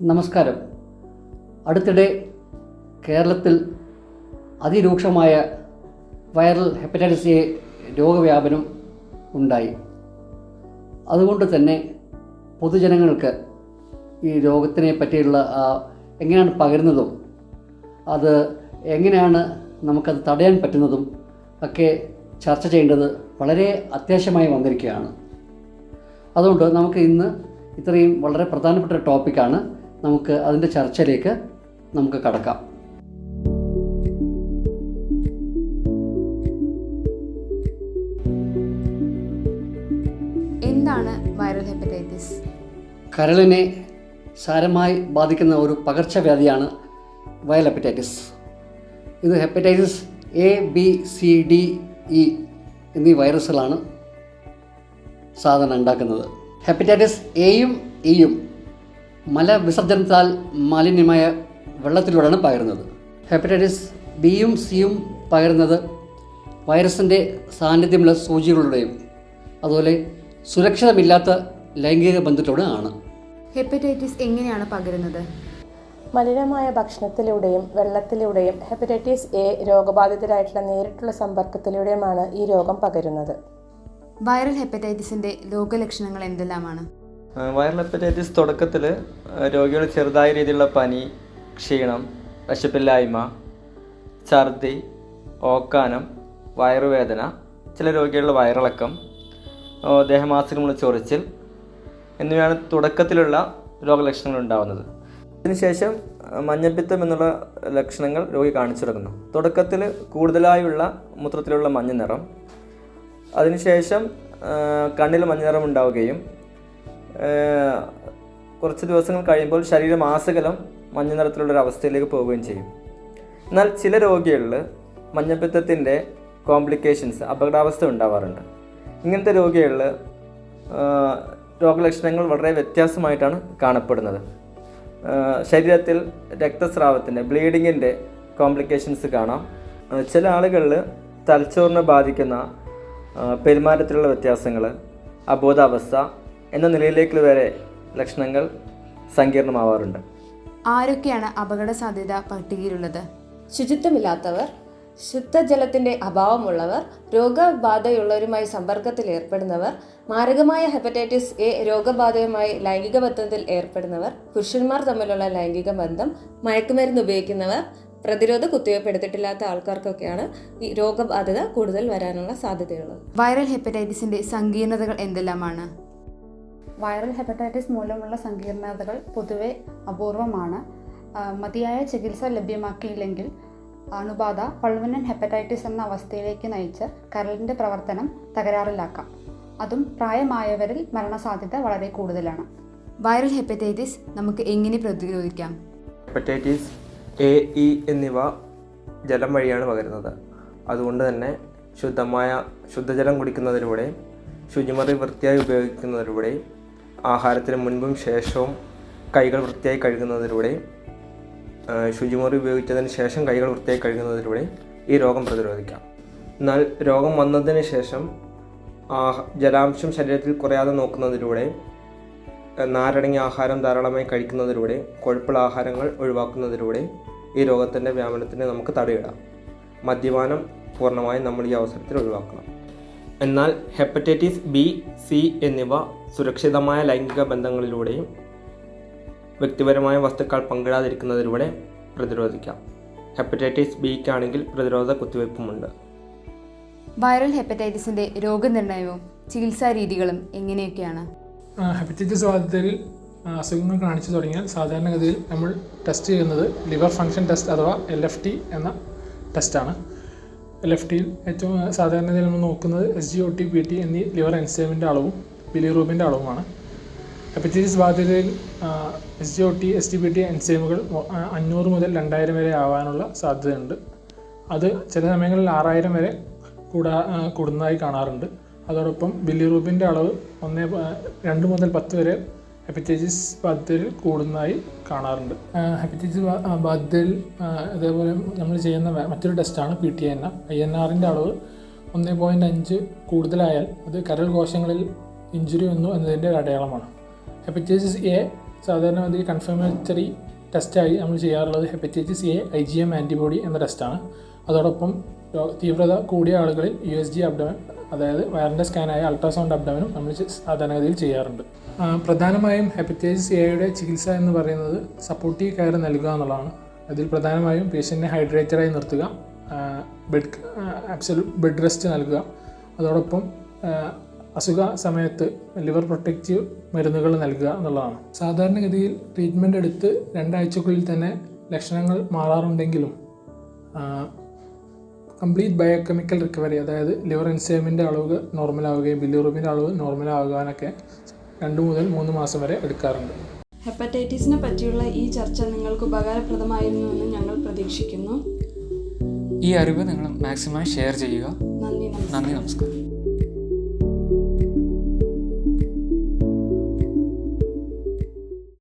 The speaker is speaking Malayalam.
നമസ്കാരം. അടുത്തിടെ കേരളത്തിൽ അതിരൂക്ഷമായ വൈറൽ ഹെപ്പറ്റൈറ്റിസ് എ രോഗവ്യാപനം ഉണ്ടായി. അതുകൊണ്ട് തന്നെ പൊതുജനങ്ങൾക്ക് ഈ രോഗത്തിനെ പറ്റിയുള്ള എങ്ങനെയാണ് പകരുന്നതും അത് എങ്ങനെയാണ് നമുക്കത് തടയാൻ പറ്റുന്നതും ഒക്കെ ചർച്ച ചെയ്യേണ്ടത് വളരെ അത്യാവശ്യമായി വന്നിരിക്കുകയാണ്. അതുകൊണ്ട് നമുക്ക് ഇന്ന് ഇത്രയും വളരെ പ്രധാനപ്പെട്ട ഒരു ടോപ്പിക്കാണ്. നമുക്ക് അതിൻ്റെ ചർച്ചയിലേക്ക് നമുക്ക് കടക്കാം. എന്താണ് വൈറൽ ഹെപ്പറ്റൈറ്റിസ്? കരളിനെ സാരമായി ബാധിക്കുന്ന ഒരു പകർച്ചവ്യാധിയാണ് വൈറൽ ഹെപ്പറ്റൈറ്റിസ്. ഇത് hepatitis A, B, C, D, E എന്നീ വൈറസുകളാണ് സാധാരണ ഉണ്ടാക്കുന്നത്. ഹെപ്പറ്റൈറ്റിസ് എയും ഇയും മലവിസർജനത്താൽ മാലിന്യമായ വെള്ളത്തിലൂടെയാണ് പകരുന്നത്. ഹെപ്പറ്റൈറ്റിസ് ബിയും സിയും പകരുന്നത് വൈറസിൻ്റെ സാന്നിധ്യമുള്ള സൂചികളിലൂടെയും അതുപോലെ സുരക്ഷിതമില്ലാത്ത ലൈംഗിക ബന്ധത്തിലൂടെ ആണ്. ഹെപ്പറ്റൈറ്റിസ് എങ്ങനെയാണ് പകരുന്നത്? മലിനമായ ഭക്ഷണത്തിലൂടെയും വെള്ളത്തിലൂടെയും ഹെപ്പറ്റൈറ്റിസ് എ രോഗബാധിതരായിട്ടുള്ള നേരിട്ടുള്ള സമ്പർക്കത്തിലൂടെയുമാണ് ഈ രോഗം പകരുന്നത്. വൈറൽ ഹെപ്പറ്റൈറ്റിസിൻ്റെ രോഗലക്ഷണങ്ങൾ എന്തെല്ലാമാണ്? വൈറൽ ഹെപ്പറ്റൈറ്റിസ് തുടക്കത്തിൽ രോഗികൾ ചെറുതായ രീതിയിലുള്ള പനി, ക്ഷീണം, വിശപ്പില്ലായ്മ, ഛർദി, ഓക്കാനം, വയറുവേദന, ചില രോഗികളുടെ വയറിളക്കം, ദേഹമാസകമുള്ള ചൊറിച്ചിൽ എന്നിവയാണ് തുടക്കത്തിലുള്ള രോഗലക്ഷണങ്ങൾ ഉണ്ടാകുന്നത്. അതിനുശേഷം മഞ്ഞപ്പിത്തം എന്നുള്ള ലക്ഷണങ്ങൾ രോഗി കാണിച്ചു തുടങ്ങുന്നു. തുടക്കത്തിൽ കൂടുതലായുള്ള മൂത്രത്തിലുള്ള മഞ്ഞ നിറം, അതിനുശേഷം കണ്ണിൽ മഞ്ഞ നിറം ഉണ്ടാവുകയും കുറച്ച് ദിവസങ്ങൾ കഴിയുമ്പോൾ ശരീരം ആസകലം മഞ്ഞ നിറത്തിലുള്ളൊരവസ്ഥയിലേക്ക് പോവുകയും ചെയ്യും. എന്നാൽ ചില രോഗികളിൽ മഞ്ഞപ്പിത്തത്തിൻ്റെ കോംപ്ലിക്കേഷൻസ്, അപകടാവസ്ഥ ഉണ്ടാവാറുണ്ട്. ഇങ്ങനത്തെ രോഗികളിൽ രോഗലക്ഷണങ്ങൾ വളരെ വ്യത്യാസമായിട്ടാണ് കാണപ്പെടുന്നത്. ശരീരത്തിൽ രക്തസ്രാവത്തിൻ്റെ, ബ്ലീഡിങ്ങിൻ്റെ കോംപ്ലിക്കേഷൻസ് കാണാം. ചില ആളുകളിൽ തലച്ചോറിനെ ബാധിക്കുന്ന പെരുമാറ്റത്തിലുള്ള വ്യത്യാസങ്ങൾ, അബോധാവസ്ഥ എന്ന നിലയിലേക്ക് വരെ ലക്ഷണങ്ങൾ സങ്കീർണമാവാറുണ്ട്. ആരൊക്കെയാണ് അപകട സാധ്യത പട്ടികയിലുള്ളത്? ശുചിത്വമില്ലാത്തവർ, ശുദ്ധജലത്തിൻ്റെ അഭാവമുള്ളവർ, രോഗബാധയുള്ളവരുമായി സമ്പർക്കത്തിൽ ഏർപ്പെടുന്നവർ, മാരകമായ ഹെപ്പറ്റൈറ്റിസ് എ രോഗബാധയുമായി ലൈംഗിക ബന്ധത്തിൽ ഏർപ്പെടുന്നവർ, പുരുഷന്മാർ തമ്മിലുള്ള ലൈംഗിക ബന്ധം, മയക്കുമരുന്ന് ഉപയോഗിക്കുന്നവർ, പ്രതിരോധ കുത്തിവയ്പ് എടുത്തിട്ടില്ലാത്ത ആൾക്കാർക്കൊക്കെയാണ് ഈ രോഗബാധിത കൂടുതൽ വരാനുള്ള സാധ്യതയുള്ളത്. വൈറൽ ഹെപ്പറ്റൈറ്റിസിൻ്റെ സങ്കീർണതകൾ എന്തെല്ലാമാണ്? വൈറൽ ഹെപ്പറ്റൈറ്റിസ് മൂലമുള്ള സങ്കീർണതകൾ പൊതുവെ അപൂർവമാണ്. മതിയായ ചികിത്സ ലഭ്യമാക്കിയില്ലെങ്കിൽ അണുബാധ പൾമനൽ ഹെപ്പറ്റൈറ്റിസ് എന്ന അവസ്ഥയിലേക്ക് നയിച്ച് കരളിൻ്റെ പ്രവർത്തനം തകരാറിലാക്കാം. അതും പ്രായമായവരിൽ മരണസാധ്യത വളരെ കൂടുതലാണ്. വൈറൽ ഹെപ്പറ്റൈറ്റിസ് നമുക്ക് എങ്ങനെ പ്രതിരോധിക്കാം? ഹെപ്പറ്റൈറ്റിസ് എ, ഇ എന്നിവ ജലം വഴിയാണ് പകരുന്നത്. അതുകൊണ്ട് തന്നെ ശുദ്ധജലം കുടിക്കുന്നതിലൂടെ, ശുചിമുറി വൃത്തിയായി ഉപയോഗിക്കുന്നതിലൂടെ, ആഹാരത്തിന് മുൻപും ശേഷവും കൈകൾ വൃത്തിയായി കഴുകുന്നതിലൂടെ, ശുചിമുറി ഉപയോഗിച്ചതിന് ശേഷം കൈകൾ വൃത്തിയായി കഴുകുന്നതിലൂടെ ഈ രോഗം പ്രതിരോധിക്കാം. എന്നാൽ രോഗം വന്നതിന് ശേഷം ജലാംശം ശരീരത്തിൽ കുറയാതെ നോക്കുന്നതിലൂടെ, നാരടങ്ങിയ ആഹാരം ധാരാളമായി കഴിക്കുന്നതിലൂടെ, കൊഴുപ്പുള്ള ആഹാരങ്ങൾ ഒഴിവാക്കുന്നതിലൂടെ ഈ രോഗത്തിൻ്റെ വ്യാപനത്തിന് നമുക്ക് തടയിടാം. മദ്യപാനം പൂർണ്ണമായും നമ്മൾ ഈ അവസരത്തിൽ ഒഴിവാക്കണം. എന്നാൽ ഹെപ്പറ്റൈറ്റിസ് ബി, സി എന്നിവ സുരക്ഷിതമായ ലൈംഗിക ബന്ധങ്ങളിലൂടെയും വ്യക്തിപരമായ വസ്തുക്കൾ പങ്കിടാതിരിക്കുന്നതിലൂടെ പ്രതിരോധിക്കാം. ഹെപ്പറ്റൈറ്റിസ് ബിക്കാണെങ്കിൽ പ്രതിരോധ കുത്തിവയ്പ്പുമുണ്ട്. വൈറൽ ഹെപ്പറ്റൈറ്റിസിൻ്റെ രോഗനിർണയവും ചികിത്സാ രീതികളും എങ്ങനെയൊക്കെയാണ്? ഹെപ്പറ്റൈറ്റിസ് ബാധിതരിൽ അസുഖങ്ങൾ കാണിച്ചു തുടങ്ങിയാൽ സാധാരണഗതിയിൽ നമ്മൾ ടെസ്റ്റ് ചെയ്യുന്നത് ലിവർ ഫംഗ്ഷൻ ടെസ്റ്റ് അഥവാ LFT എന്ന ടെസ്റ്റാണ്. LFTയിൽ ഏറ്റവും സാധാരണഗതിയിൽ നമ്മൾ നോക്കുന്നത് SGOT, PT എന്നീ ലിവർ എൻസൈമിൻ്റെ അളവും ബിലിറൂബിൻ്റെ അളവുമാണ്. ഹെപ്പറ്റൈറ്റിസ് ബാധിതരിൽ SGOT, SGPT എൻസൈമുകൾ 500 മുതൽ 2000 വരെ ആവാനുള്ള സാധ്യതയുണ്ട്. അത് ചില സമയങ്ങളിൽ 6000 വരെ കൂടുന്നതായി കാണാറുണ്ട്. അതോടൊപ്പം ബിലിറൂബിൻ്റെ അളവ് 2 മുതൽ 10 വരെ ഹെപ്പറ്റൈറ്റിസ് ബാധിതരിൽ കൂടുന്നതായി കാണാറുണ്ട്. ഹെപ്പറ്റൈറ്റിസ് ബാധിതരിൽ അതേപോലെ നമ്മൾ ചെയ്യുന്ന മറ്റൊരു ടെസ്റ്റാണ് PTINR. INRൻ്റെ അളവ് 1.5 കൂടുതലായാൽ അത് കരൾ കോശങ്ങളിൽ ഇഞ്ചുറി വന്നു എന്നതിൻ്റെ ഒരു അടയാളമാണ്. ഹെപ്പറ്റൈറ്റിസ് എ സാധാരണഗതിയിൽ കൺഫർമേറ്ററി ടെസ്റ്റായി നമ്മൾ ചെയ്യാറുള്ളത് ഹെപ്പറ്റൈറ്റിസ് എ IgM ആൻറ്റിബോഡി എന്ന ടെസ്റ്റാണ്. അതോടൊപ്പം തീവ്രത കൂടിയ ആളുകളിൽ USG അബ്ഡമൻ, അതായത് വയറിൻ്റെ സ്കാനായ അൾട്രാസൗണ്ട് അബ്ഡമനും നമ്മൾ സാധാരണഗതിയിൽ ചെയ്യാറുണ്ട്. പ്രധാനമായും ഹെപ്പറ്റൈറ്റിസ് എയുടെ ചികിത്സ എന്ന് പറയുന്നത് സപ്പോർട്ടീവ് കെയർ നൽകുക എന്നുള്ളതാണ്. അതിൽ പ്രധാനമായും പേഷ്യൻറ്റിനെ ഹൈഡ്രേറ്റഡായി നിർത്തുക, ബെഡ് റെസ്റ്റ് നൽകുക, അതോടൊപ്പം അസുഖ സമയത്ത് ലിവർ പ്രൊട്ടക്റ്റീവ് മരുന്നുകൾ നൽകുക എന്നുള്ളതാണ്. സാധാരണഗതിയിൽ ട്രീറ്റ്മെൻറ്റ് എടുത്ത് 2 ആഴ്ചക്കുള്ളിൽ തന്നെ ലക്ഷണങ്ങൾ മാറാറുണ്ടെങ്കിലും കംപ്ലീറ്റ് ബയോകെമിക്കൽ റിക്കവറി, അതായത് ലിവർ എൻസൈമിൻ്റെ അളവ് നോർമലാവുകയും ബിലിറൂബിൻ്റെ അളവ് നോർമലാകാനൊക്കെ 2 മുതൽ 3 മാസം വരെ എടുക്കാറുണ്ട്. ഹെപ്പറ്റൈറ്റിസിനെ പറ്റിയുള്ള ഈ ചർച്ച നിങ്ങൾക്ക് ഉപകാരപ്രദമായിരുന്നുവെന്ന് ഞങ്ങൾ പ്രതീക്ഷിക്കുന്നു. ഈ അറിവ് നിങ്ങൾ മാക്സിമം ഷെയർ ചെയ്യുക. നന്ദി, നമസ്കാരം.